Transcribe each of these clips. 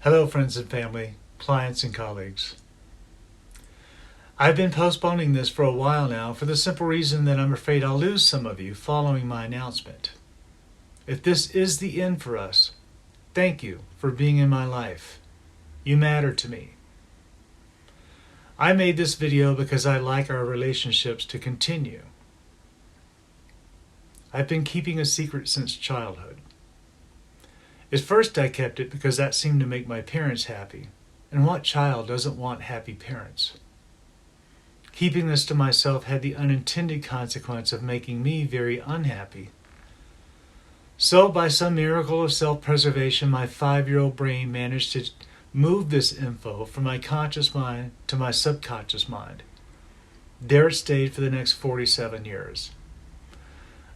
Hello, friends and family, clients and colleagues. I've been postponing this for a while now for the simple reason that I'm afraid I'll lose some of you following my announcement. If this is the end for us, thank you for being in my life. You matter to me. I made this video because I like our relationships to continue. I've been keeping a secret since childhood. At first I kept it because that seemed to make my parents happy, and what child doesn't want happy parents? Keeping this to myself had the unintended consequence of making me very unhappy. So, by some miracle of self-preservation, my 5-year-old brain managed to move this info from my conscious mind to my subconscious mind. There it stayed for the next 47 years.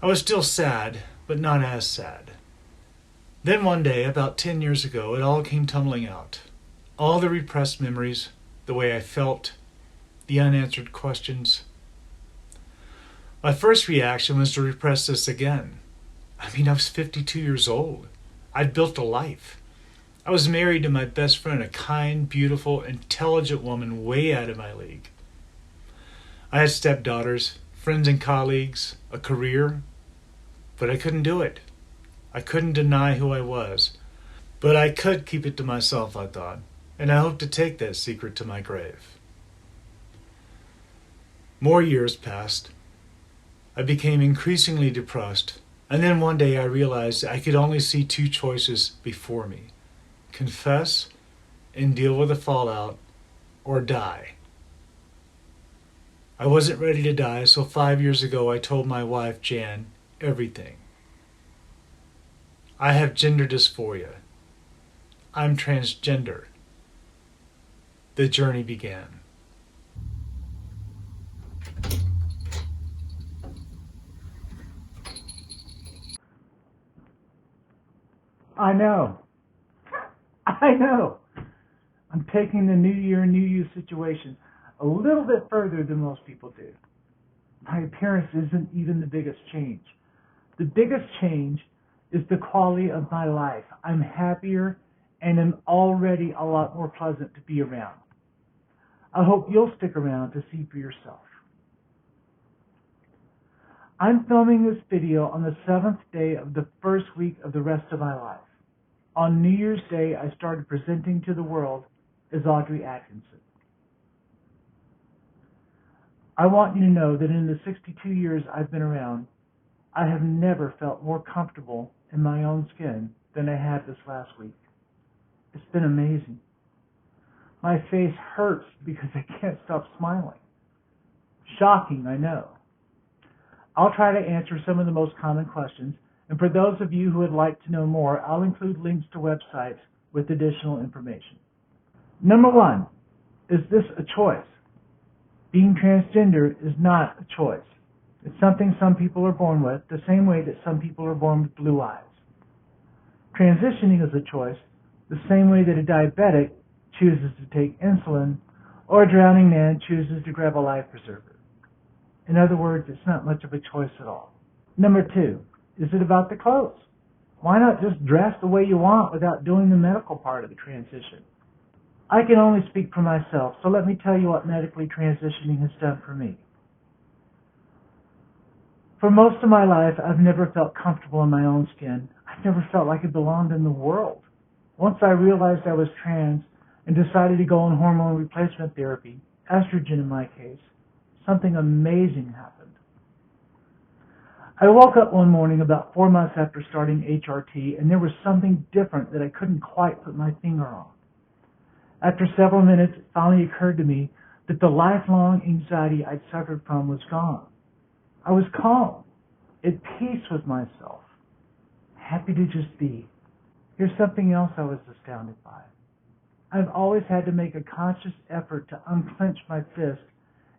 I was still sad, but not as sad. Then one day, about 10 years ago, it all came tumbling out. All the repressed memories, the way I felt, the unanswered questions. My first reaction was to repress this again. I was 52 years old. I'd built a life. I was married to my best friend, a kind, beautiful, intelligent woman way out of my league. I had stepdaughters, friends and colleagues, a career, but I couldn't do it. I couldn't deny who I was, but I could keep it to myself, I thought, and I hoped to take that secret to my grave. More years passed. I became increasingly depressed, and then one day I realized I could only see two choices before me: confess and deal with the fallout, or die. I wasn't ready to die, so 5 years ago I told my wife, Jan, everything. I have gender dysphoria. I'm transgender. The journey began. I know. I'm taking the New Year, New You situation a little bit further than most people do. My appearance isn't even the biggest change. The biggest change is the quality of my life. I'm happier and am already a lot more pleasant to be around. I hope you'll stick around to see for yourself. I'm filming this video on the 7th day of the first week of the rest of my life. On New Year's Day, I started presenting to the world as Audrey Atkinson. I want you to know that in the 62 years I've been around, I have never felt more comfortable in my own skin than I had this last week. It's been amazing. My face hurts because I can't stop smiling. Shocking, I know. I'll try to answer some of the most common questions, and for those of you who would like to know more, I'll include links to websites with additional information. Number 1, is this a choice? Being transgender is not a choice. It's something some people are born with, the same way that some people are born with blue eyes. Transitioning is a choice, the same way that a diabetic chooses to take insulin, or a drowning man chooses to grab a life preserver. In other words, it's not much of a choice at all. Number 2, is it about the clothes? Why not just dress the way you want without doing the medical part of the transition? I can only speak for myself, so let me tell you what medically transitioning has done for me. For most of my life, I've never felt comfortable in my own skin. I've never felt like I belonged in the world. Once I realized I was trans and decided to go on hormone replacement therapy, estrogen in my case, something amazing happened. I woke up one morning about 4 months after starting HRT, and there was something different that I couldn't quite put my finger on. After several minutes, it finally occurred to me that the lifelong anxiety I'd suffered from was gone. I was calm, at peace with myself, happy to just be. Here's something else I was astounded by. I've always had to make a conscious effort to unclench my fist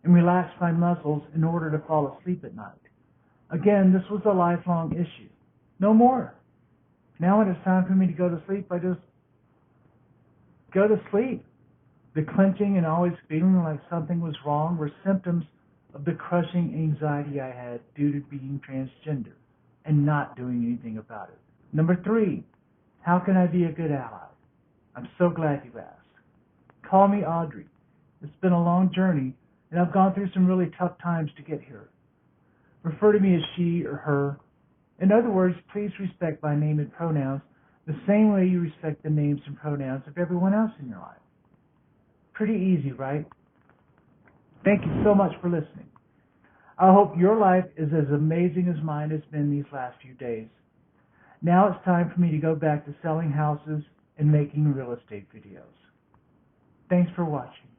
and relax my muscles in order to fall asleep at night. Again, this was a lifelong issue. No more. Now when it's time for me to go to sleep, I just go to sleep. The clenching and always feeling like something was wrong were symptoms of the crushing anxiety I had due to being transgender and not doing anything about it. Number 3, how can I be a good ally? I'm so glad you asked. Call me Audrey. It's been a long journey, and I've gone through some really tough times to get here. Refer to me as she or her. In other words, please respect my name and pronouns the same way you respect the names and pronouns of everyone else in your life. Pretty easy, right? Thank you so much for listening. I hope your life is as amazing as mine has been these last few days. Now it's time for me to go back to selling houses and making real estate videos. Thanks for watching.